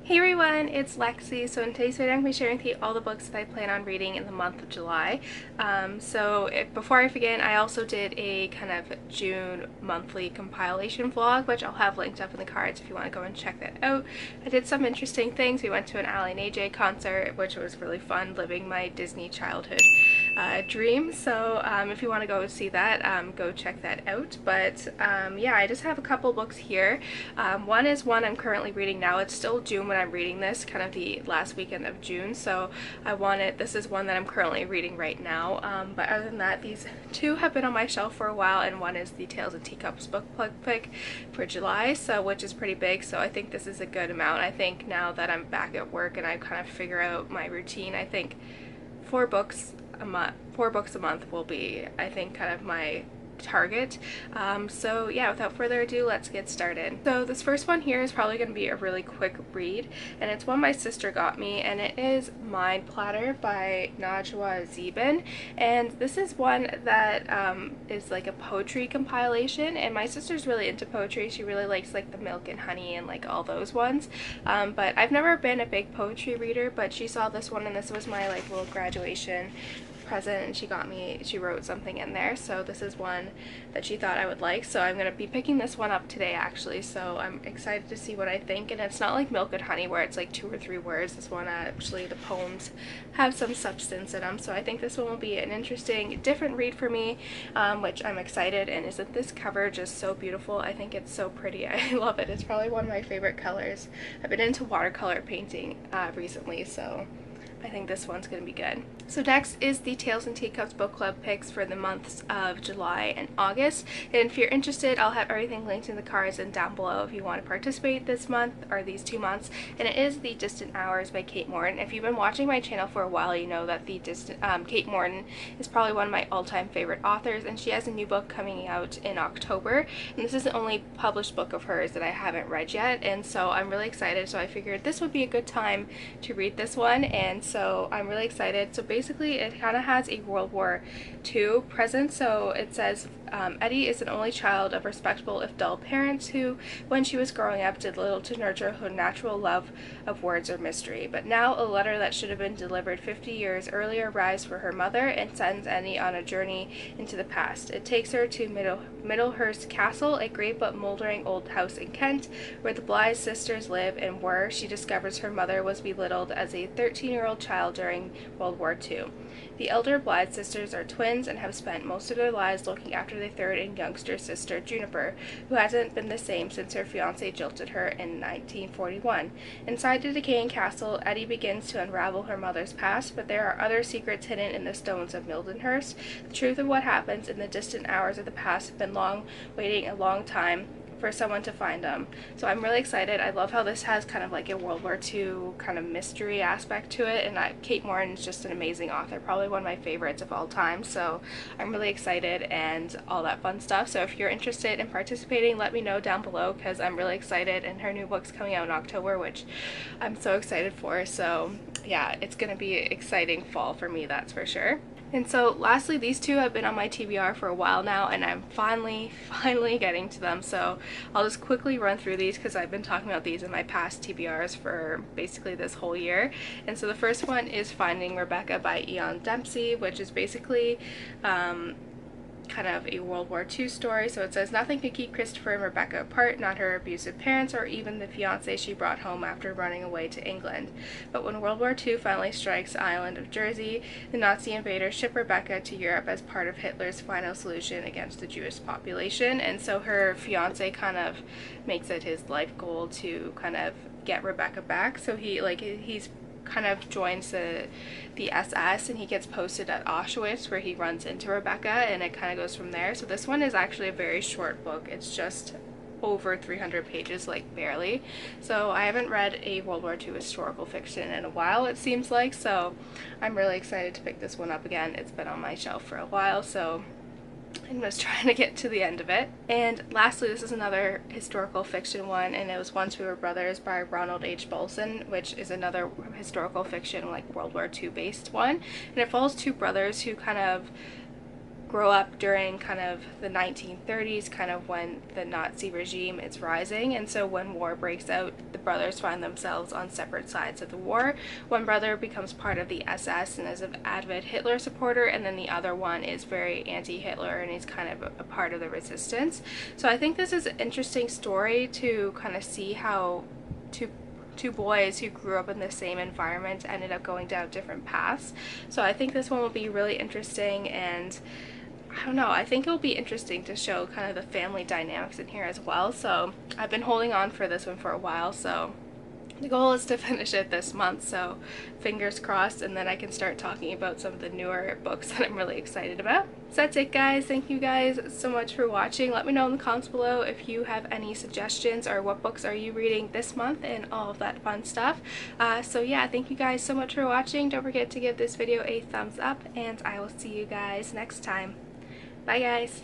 Hey everyone, it's Lexie. So in today's video I'm going to be sharing with you all the books that I plan on reading in the month of July. Before I begin, I also did a kind of June monthly compilation vlog, which I'll have linked up in the cards if you want to go and check that out. I did some interesting things. We went to an Ali and AJ concert, which was really fun, living my Disney childhood dream. So if you want to go see that, go check that out. Yeah, I just have a couple books here. One is one I'm currently reading now. It's still June when I'm reading this, kind of the last weekend of June, so this is one that I'm currently reading right now. But other than that, these two have been on my shelf for a while, and one is the Tales and Teacups book plug pick for July, which is pretty big, so I think this is a good amount. I think now that I'm back at work and I kind of figure out my routine, I think 4 books a month will be, I think, kind of my target. So yeah, without further ado, let's get started. So this first one here is probably going to be a really quick read, and it's one my sister got me, and it is Platter by Najwa Zebian. And this is one that is like a poetry compilation, and my sister's really into poetry. She really likes like the Milk and Honey and like all those ones, but I've never been a big poetry reader, but she saw this one and this was my like little graduation present, and she wrote something in there, so this is one that she thought I would like, so I'm going to be picking this one up today actually, so I'm excited to see what I think. And it's not like Milk and Honey where it's like 2 or 3 words. This one actually, the poems have some substance in them, so I think this one will be an interesting, different read for me, which I'm excited. And isn't this cover just so beautiful? I think it's so pretty. I love it. It's probably one of my favorite colors. I've been into watercolor painting recently, so I think this one's going to be good. So next is the Tales and Teacups book club picks for the months of July and August. And if you're interested, I'll have everything linked in the cards and down below if you want to participate this month or these 2 months. And it is The Distant Hours by Kate Morton. If you've been watching my channel for a while, you know that Kate Morton is probably one of my all-time favorite authors, and she has a new book coming out in October. And this is the only published book of hers that I haven't read yet, and so I'm really excited. So I figured this would be a good time to read this one, and so I'm really excited. So basically it kind of has a World War II present. So it says Eddie is an only child of respectable if dull parents who, when she was growing up, did little to nurture her natural love of words or mystery. But now a letter that should have been delivered 50 years earlier arrives for her mother and sends Eddie on a journey into the past. It takes her to Middlehurst Castle, a great but moldering old house in Kent, where the Blythe sisters live, and where she discovers her mother was belittled as a 13-year-old child during World War II. The elder Blythe sisters are twins and have spent most of their lives looking after the third and youngster sister, Juniper, who hasn't been the same since her fiancé jilted her in 1941. Inside the decaying castle, Eddie begins to unravel her mother's past, but there are other secrets hidden in the stones of Mildenhurst. The truth of what happens in the distant hours of the past have been waiting a long time for someone to find them. So I'm really excited. I love how this has kind of like a World War II kind of mystery aspect to it, and Kate Morton is just an amazing author, probably one of my favorites of all time, so I'm really excited and all that fun stuff. So if you're interested in participating, let me know down below, because I'm really excited, and her new book's coming out in October, which I'm so excited for. So yeah, it's gonna be an exciting fall for me, that's for sure. And so lastly, these two have been on my TBR for a while now, and I'm finally getting to them. So I'll just quickly run through these because I've been talking about these in my past TBRs for basically this whole year. And so the first one is Finding Rebecca by Eoin Dempsey, which is basically kind of a World War II story. So it says nothing could keep Christopher and Rebecca apart, not her abusive parents or even the fiancé she brought home after running away to England. But when World War II finally strikes the island of Jersey, the Nazi invaders ship Rebecca to Europe as part of Hitler's final solution against the Jewish population. And so her fiancé kind of makes it his life goal to kind of get Rebecca back. So he's kind of joins the SS, and he gets posted at Auschwitz, where he runs into Rebecca, and it kind of goes from there. So this one is actually a very short book. It's just over 300 pages, like barely. So I haven't read a World War II historical fiction in a while, it seems like, so I'm really excited to pick this one up again. It's been on my shelf for a while, so I'm just trying to get to the end of it. And lastly, this is another historical fiction one, and it was Once We Were Brothers by Ronald H. Balson, which is another historical fiction, like World War II based one. And it follows 2 brothers who kind of grow up during kind of the 1930s, kind of when the Nazi regime is rising, and so when war breaks out, the brothers find themselves on separate sides of the war. One brother becomes part of the SS and is an avid Hitler supporter, and then the other one is very anti-Hitler and he's kind of a part of the resistance. So I think this is an interesting story to kind of see how two boys who grew up in the same environment ended up going down different paths. So I think this one will be really interesting, and I don't know, I think it'll be interesting to show kind of the family dynamics in here as well. So I've been holding on for this one for a while, so the goal is to finish it this month, so fingers crossed, and then I can start talking about some of the newer books that I'm really excited about. So that's it, guys. Thank you guys so much for watching. Let me know in the comments below if you have any suggestions or what books are you reading this month and all of that fun stuff. So yeah, thank you guys so much for watching. Don't forget to give this video a thumbs up, and I will see you guys next time. Bye, guys.